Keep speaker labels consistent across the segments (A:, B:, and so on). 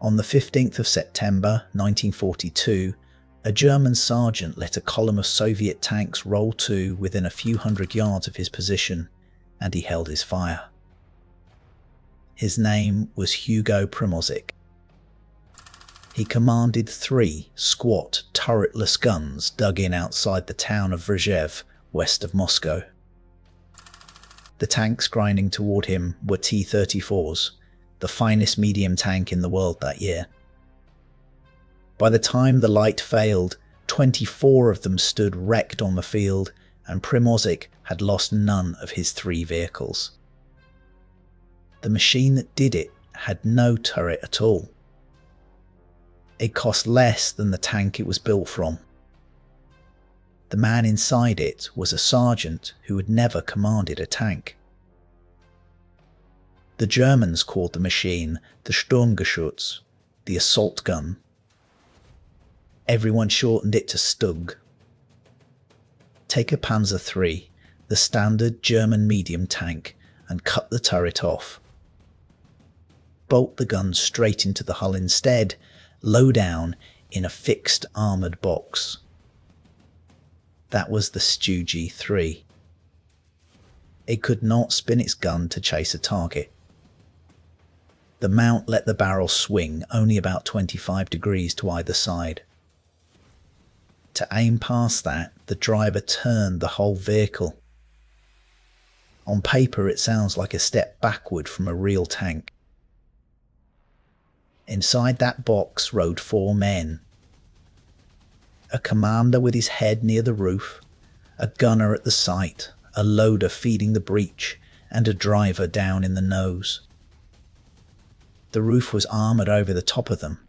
A: On the 15th of September 1942, a German sergeant let a column of Soviet tanks roll to within a few hundred yards of his position, and he held his fire. His name was Hugo Primozic. He commanded 3 squat, turretless guns dug in outside the town of Rzhev, west of Moscow. The tanks grinding toward him were T-34s, the finest medium tank in the world that year. By the time the light failed, 24 of them stood wrecked on the field, and Primozic had lost none of his 3 vehicles. The machine that did it had no turret at all. It cost less than the tank it was built from. The man inside it was a sergeant who had never commanded a tank. The Germans called the machine the Sturmgeschütz, the assault gun. Everyone shortened it to StuG. Take a Panzer III, the standard German medium tank, and cut the turret off. Bolt the gun straight into the hull instead, low down in a fixed armoured box. That was the StuG III. It could not spin its gun to chase a target. The mount let the barrel swing only about 25 degrees to either side. To aim past that, the driver turned the whole vehicle. On paper, it sounds like a step backward from a real tank. Inside that box rode 4 men. A commander with his head near the roof, a gunner at the sight, a loader feeding the breech, and a driver down in the nose. The roof was armoured over the top of them,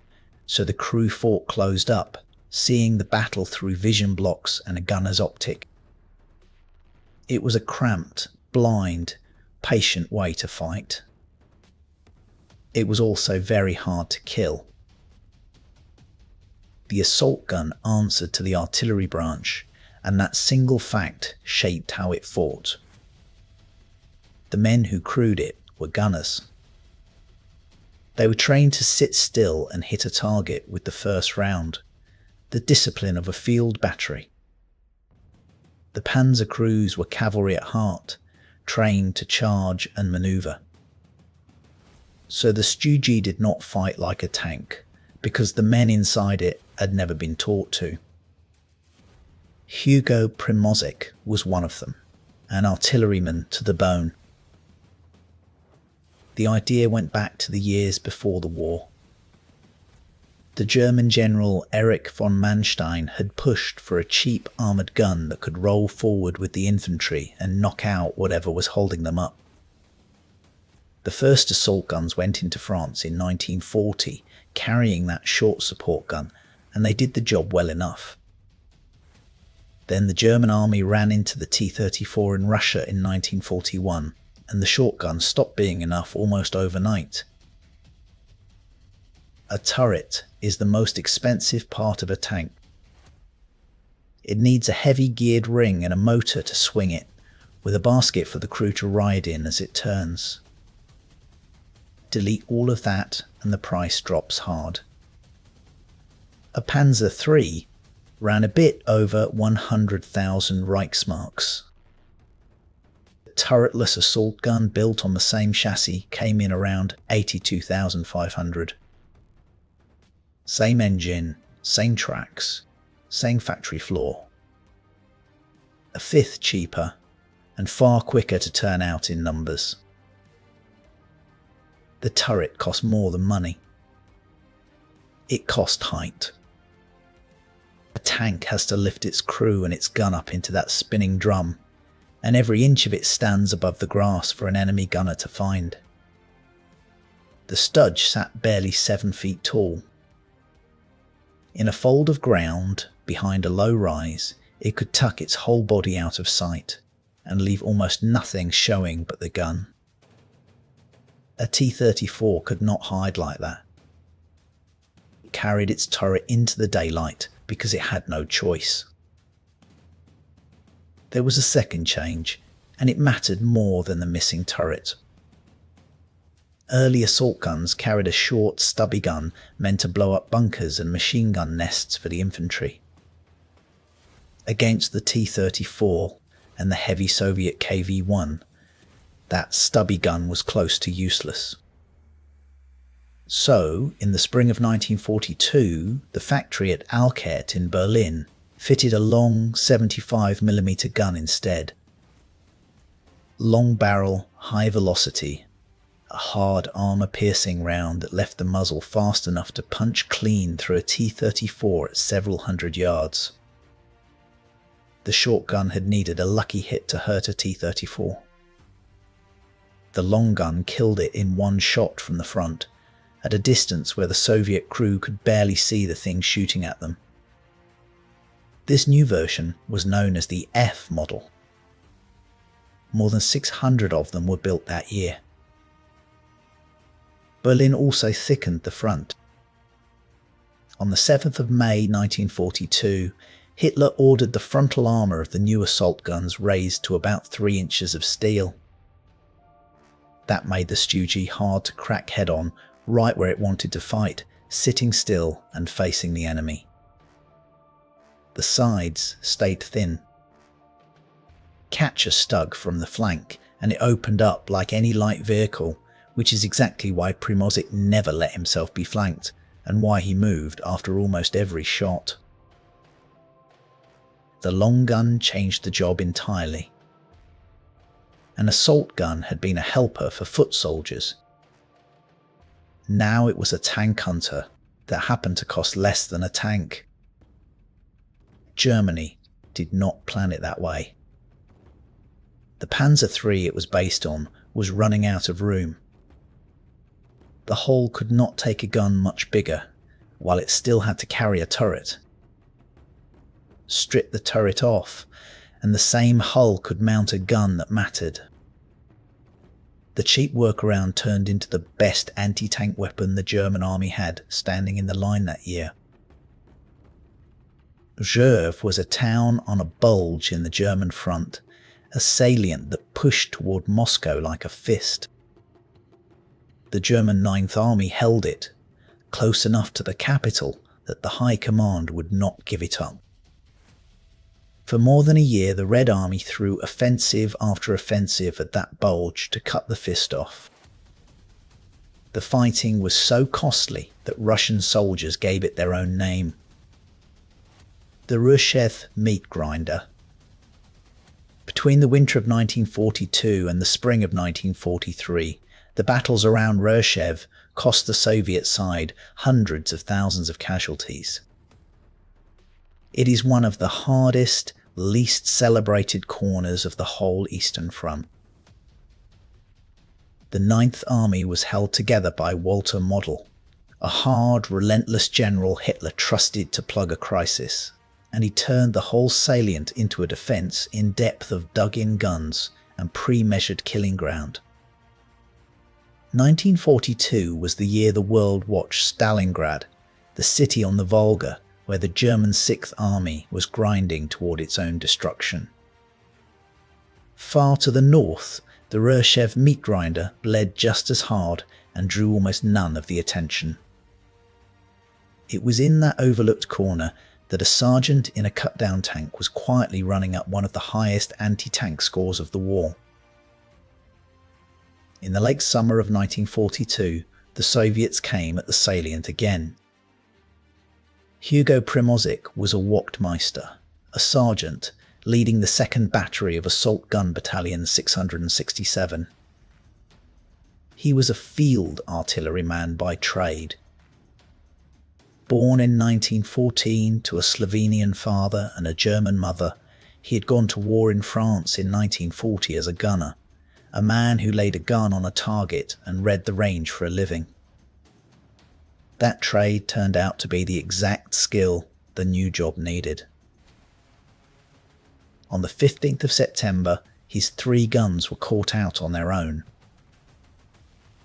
A: so the crew fought closed up, seeing the battle through vision blocks and a gunner's optic. It was a cramped, blind, patient way to fight. It was also very hard to kill. The assault gun answered to the artillery branch, and that single fact shaped how it fought. The men who crewed it were gunners. They were trained to sit still and hit a target with the first round, the discipline of a field battery. The panzer crews were cavalry at heart, trained to charge and manoeuvre. So the StuG did not fight like a tank, because the men inside it had never been taught to. Hugo Primozic was one of them, an artilleryman to the bone. The idea went back to the years before the war. The German general Erich von Manstein had pushed for a cheap armoured gun that could roll forward with the infantry and knock out whatever was holding them up. The first assault guns went into France in 1940, carrying that short support gun, and they did the job well enough. Then the German army ran into the T-34 in Russia in 1941, and the short gun stopped being enough almost overnight. A turret is the most expensive part of a tank. It needs a heavy geared ring and a motor to swing it, with a basket for the crew to ride in as it turns. Delete all of that and the price drops hard. A Panzer III ran a bit over 100,000 Reichsmarks. The turretless assault gun built on the same chassis came in around 82,500. Same engine, same tracks, same factory floor. A fifth cheaper and far quicker to turn out in numbers. The turret cost more than money. It cost height. A tank has to lift its crew and its gun up into that spinning drum, and every inch of it stands above the grass for an enemy gunner to find. The StuG sat barely 7 feet tall. In a fold of ground, behind a low rise, it could tuck its whole body out of sight, and leave almost nothing showing but the gun. A T-34 could not hide like that. It carried its turret into the daylight because it had no choice. There was a second change, and it mattered more than the missing turret. Early assault guns carried a short, stubby gun meant to blow up bunkers and machine gun nests for the infantry. Against the T-34 and the heavy Soviet KV-1, that stubby gun was close to useless. So, in the spring of 1942, the factory at Alkert in Berlin fitted a long 75mm gun instead. Long barrel, high velocity, a hard armour-piercing round that left the muzzle fast enough to punch clean through a T-34 at several hundred yards. The short gun had needed a lucky hit to hurt a T-34. The long gun killed it in one shot from the front, at a distance where the Soviet crew could barely see the thing shooting at them. This new version was known as the F model. More than 600 of them were built that year. Berlin also thickened the front. On the 7th of May 1942, Hitler ordered the frontal armour of the new assault guns raised to about 3 inches of steel. That made the StuG hard to crack head-on, right where it wanted to fight, sitting still and facing the enemy. The sides stayed thin. Catch a StuG from the flank and it opened up like any light vehicle, which is exactly why Primozic never let himself be flanked and why he moved after almost every shot. The long gun changed the job entirely. An assault gun had been a helper for foot soldiers. Now it was a tank hunter that happened to cost less than a tank. Germany did not plan it that way. The Panzer III it was based on was running out of room. The hull could not take a gun much bigger, while it still had to carry a turret. Strip the turret off, and the same hull could mount a gun that mattered. The cheap workaround turned into the best anti-tank weapon the German army had standing in the line that year. Rzhev was a town on a bulge in the German front, a salient that pushed toward Moscow like a fist. The German Ninth Army held it, close enough to the capital that the High Command would not give it up. For more than a year, the Red Army threw offensive after offensive at that bulge to cut the fist off. The fighting was so costly that Russian soldiers gave it their own name. The Rzhev meat grinder. Between the winter of 1942 and the spring of 1943, the battles around Rzhev cost the Soviet side hundreds of thousands of casualties. It is one of the hardest, least celebrated corners of the whole Eastern Front. The Ninth Army was held together by Walter Model, a hard, relentless general Hitler trusted to plug a crisis, and he turned the whole salient into a defence in depth of dug-in guns and pre-measured killing ground. 1942 was the year the world watched Stalingrad, the city on the Volga, where the German Sixth Army was grinding toward its own destruction. Far to the north, the Rzhev meat grinder bled just as hard and drew almost none of the attention. It was in that overlooked corner that a sergeant in a cut-down tank was quietly running up one of the highest anti-tank scores of the war. In the late summer of 1942, the Soviets came at the salient again. Hugo Primozic was a Wachtmeister, a sergeant, leading the 2nd Battery of Assault Gun Battalion 667. He was a field artilleryman by trade. Born in 1914 to a Slovenian father and a German mother, he had gone to war in France in 1940 as a gunner, a man who laid a gun on a target and read the range for a living. That trade turned out to be the exact skill the new job needed. On the 15th of September, his 3 guns were caught out on their own.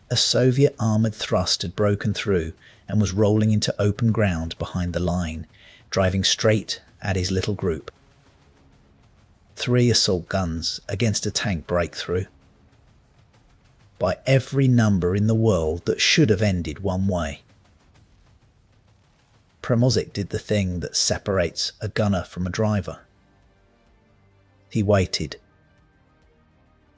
A: A Soviet armoured thrust had broken through and was rolling into open ground behind the line, driving straight at his little group. 3 assault guns against a tank breakthrough. by every number in the world that should have ended one way. Primozic did the thing that separates a gunner from a driver. He waited.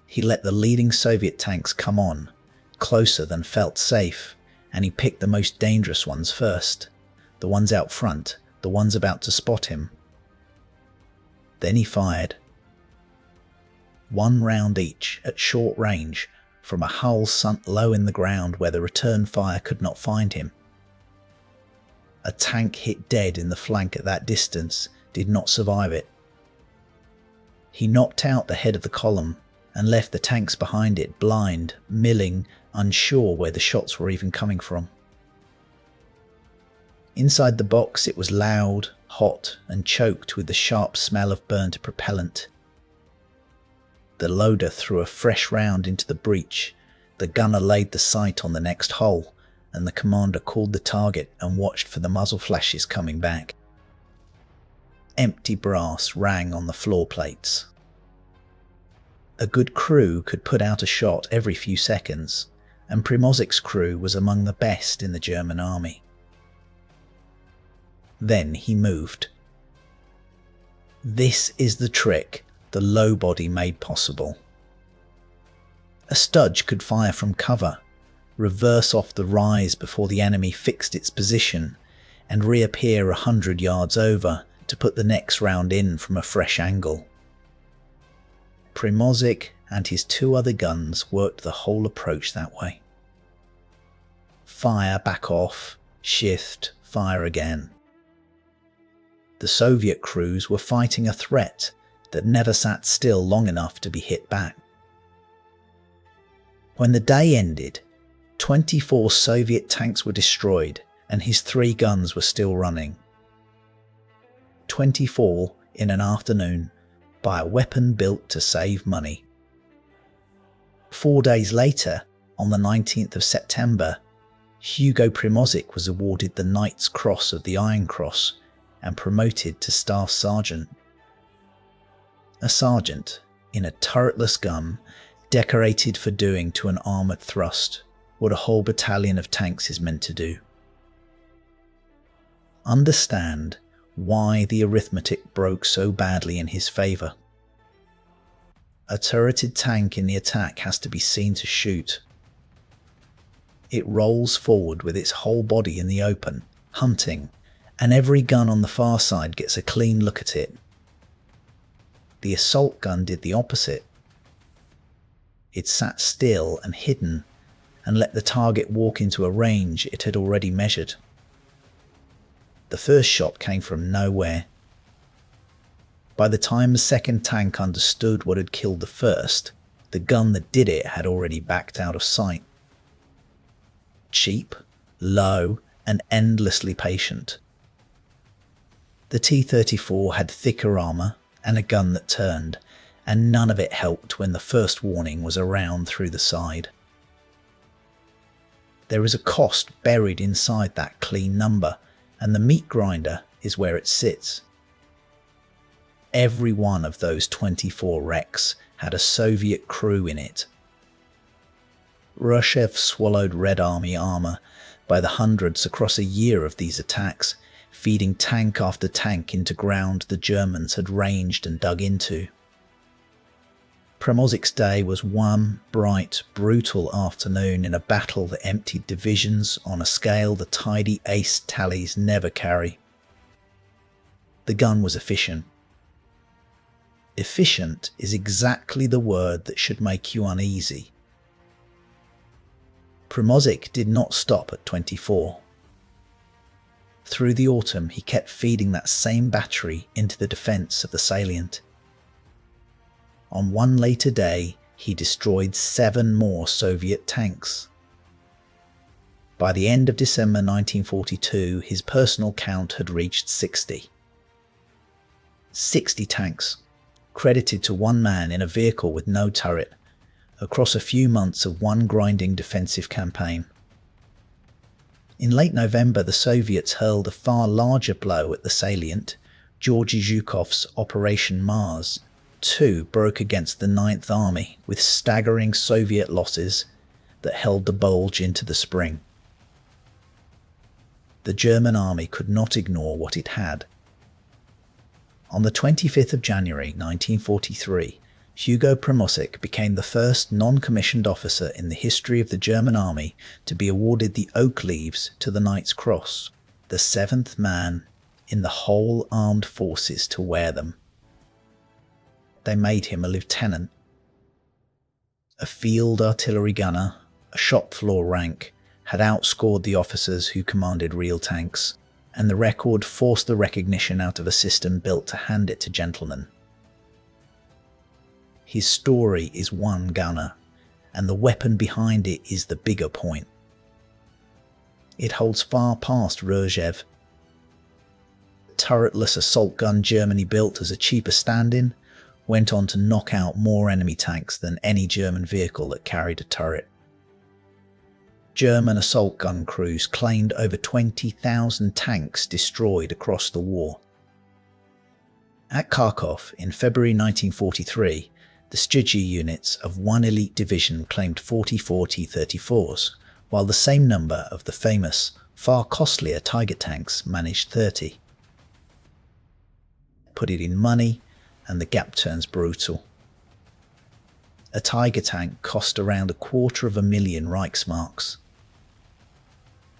A: He let the leading Soviet tanks come on, closer than felt safe, and he picked the most dangerous ones first, the ones out front, the ones about to spot him. Then he fired. One round each at short range from a hull sunk low in the ground where the return fire could not find him. A tank hit dead in the flank at that distance did not survive it. He knocked out the head of the column and left the tanks behind it blind, milling, unsure where the shots were even coming from. Inside the box it was loud, hot, and choked with the sharp smell of burnt propellant. The loader threw a fresh round into the breech, the gunner laid the sight on the next hole, and the commander called the target and watched for the muzzle flashes coming back. Empty brass rang on the floor plates. A good crew could put out a shot every few seconds, and Primozic's crew was among the best in the German army. Then he moved. This is the trick the low body made possible. A StuG could fire from cover, reverse off the rise before the enemy fixed its position, and reappear 100 yards over to put the next round in from a fresh angle. Primozic and his two other guns worked the whole approach that way. Fire, back off, shift, fire again. The Soviet crews were fighting a threat that never sat still long enough to be hit back. When the day ended, 24 Soviet tanks were destroyed and his 3 guns were still running. 24 in an afternoon by a weapon built to save money. 4 days later, on the 19th of September, Hugo Primozic was awarded the Knight's Cross of the Iron Cross and promoted to Staff Sergeant. A sergeant in a turretless gun decorated for doing to an armoured thrust what a whole battalion of tanks is meant to do. Understand why the arithmetic broke so badly in his favour. A turreted tank in the attack has to be seen to shoot. It rolls forward with its whole body in the open, hunting, and every gun on the far side gets a clean look at it. The assault gun did the opposite. It sat still and hidden and let the target walk into a range it had already measured. The first shot came from nowhere. By the time the second tank understood what had killed the first, the gun that did it had already backed out of sight. Cheap, low, and endlessly patient. The T-34 had thicker armour and a gun that turned, and none of it helped when the first warning was a round through the side. There is a cost buried inside that clean number, and the meat grinder is where it sits. Every one of those 24 wrecks had a Soviet crew in it. Rzhev swallowed Red Army armour by the hundreds across a year of these attacks, feeding tank after tank into ground the Germans had ranged and dug into. Primozic's day was one bright, brutal afternoon in a battle that emptied divisions on a scale the tidy ace tallies never carry. The gun was efficient. Efficient is exactly the word that should make you uneasy. Primozic did not stop at 24. Through the autumn he kept feeding that same battery into the defence of the salient. On one later day he destroyed 7 more Soviet tanks. By the end of December 1942 his personal count had reached 60. 60 tanks, credited to one man in a vehicle with no turret, across a few months of one grinding defensive campaign. In late November, the Soviets hurled a far larger blow at the salient. Georgy Zhukov's Operation Mars 2 broke against the 9th Army with staggering Soviet losses that held the bulge into the spring. The German army could not ignore what it had. On the 25th of January 1943, Hugo Primozic became the first non-commissioned officer in the history of the German army to be awarded the Oak Leaves to the Knight's Cross, the seventh man in the whole armed forces to wear them. They made him a lieutenant. A field artillery gunner, a shop floor rank, had outscored the officers who commanded real tanks, and the record forced the recognition out of a system built to hand it to gentlemen. His story is one gunner, and the weapon behind it is the bigger point. It holds far past Rzhev. The turretless assault gun Germany built as a cheaper stand-in went on to knock out more enemy tanks than any German vehicle that carried a turret. German assault gun crews claimed over 20,000 tanks destroyed across the war. At Kharkov in February 1943, the StuG III units of one elite division claimed 44 T-34s, while the same number of the famous, far costlier Tiger tanks managed 30. Put it in money, and the gap turns brutal. A Tiger tank cost around $250,000 Reichsmarks.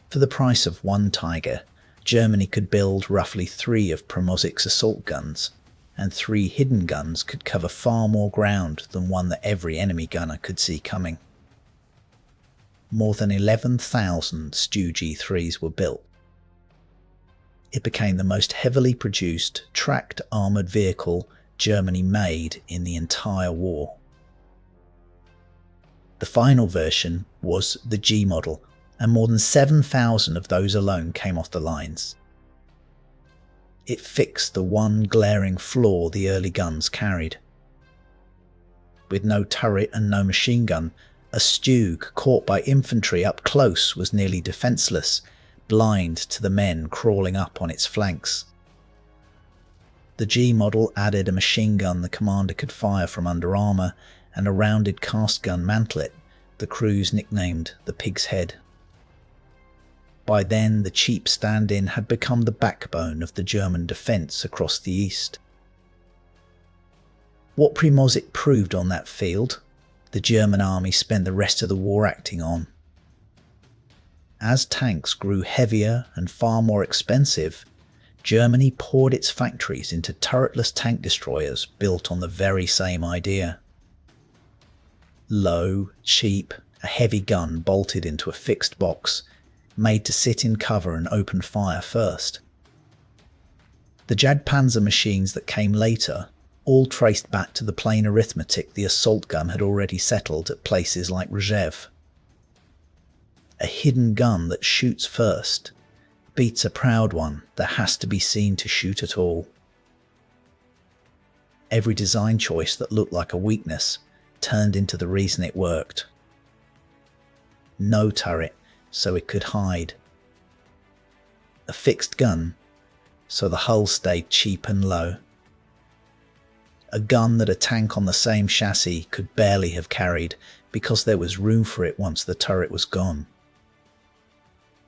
A: For the price of one Tiger, Germany could build roughly 3 of Primozic's assault guns, and 3 hidden guns could cover far more ground than one that every enemy gunner could see coming. More than 11,000 StuG IIIs were built. It became the most heavily produced tracked armoured vehicle Germany made in the entire war. The final version was the G model, and more than 7,000 of those alone came off the lines. It fixed the one glaring flaw the early guns carried. With no turret and no machine gun, a StuG caught by infantry up close was nearly defenceless, blind to the men crawling up on its flanks. The G model added a machine gun the commander could fire from under armour and a rounded cast gun mantlet the crews nicknamed the Pig's Head. By then, the cheap stand-in had become the backbone of the German defence across the east. What Primozic proved on that field, the German army spent the rest of the war acting on. As tanks grew heavier and far more expensive, Germany poured its factories into turretless tank destroyers built on the very same idea. Low, cheap, a heavy gun bolted into a fixed box, made to sit in cover and open fire first. The Jagdpanzer machines that came later all traced back to the plain arithmetic the assault gun had already settled at places like Rzhev. A hidden gun that shoots first beats a proud one that has to be seen to shoot at all. Every design choice that looked like a weakness turned into the reason it worked. No turret, so it could hide. A fixed gun, so the hull stayed cheap and low. A gun that a tank on the same chassis could barely have carried because there was room for it once the turret was gone.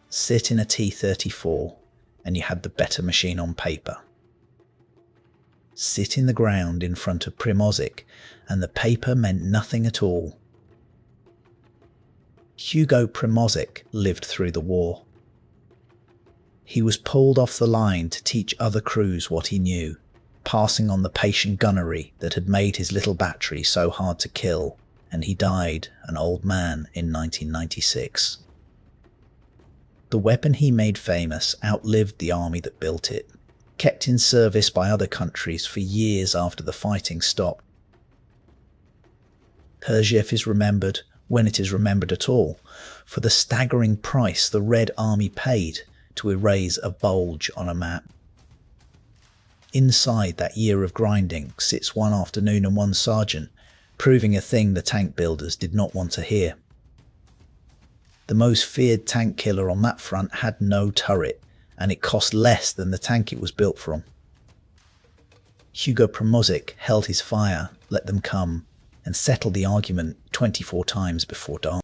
A: Sit in a T-34 and you had the better machine on paper. Sit in the ground in front of Primozic and the paper meant nothing at all. Hugo Primozic lived through the war. He was pulled off the line to teach other crews what he knew, passing on the patient gunnery that had made his little battery so hard to kill, and he died an old man in 1996. The weapon he made famous outlived the army that built it, kept in service by other countries for years after the fighting stopped. Rzhev is remembered, when it is remembered at all, for the staggering price the Red Army paid to erase a bulge on a map. Inside that year of grinding sits one afternoon and one sergeant, proving a thing the tank builders did not want to hear. The most feared tank killer on that front had no turret, and it cost less than the tank it was built from. Hugo Primozic held his fire, let them come, and settled the argument 24 times before dawn.